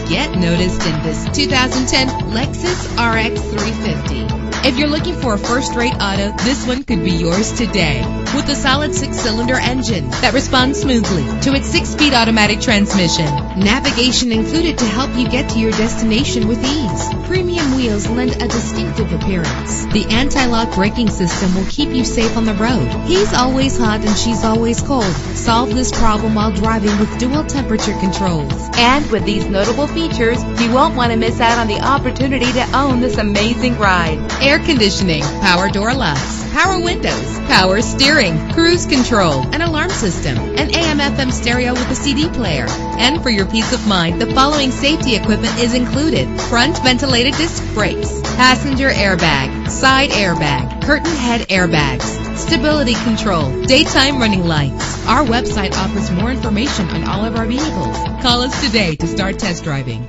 Get noticed in this 2010 Lexus RX 350. If you're looking for a first-rate auto, this one could be yours today. With a solid 6-cylinder engine that responds smoothly to its 6-speed automatic transmission. Navigation included to help you get to your destination with ease. Premium wheels lend a distinctive appearance. The anti-lock braking system will keep you safe on the road. He's always hot and she's always cold. Solve this problem while driving with dual temperature controls. And with these notable features, you won't want to miss out on the opportunity to own this amazing ride. Air conditioning, power door locks, power windows, power steering, cruise control, an alarm system, an AM/FM stereo with a CD player. And for your peace of mind, the following safety equipment is included: front ventilated disc brakes, passenger airbag, side airbag, curtain head airbags, stability control, daytime running lights. Our website offers more information on all of our vehicles. Call us today to start test driving.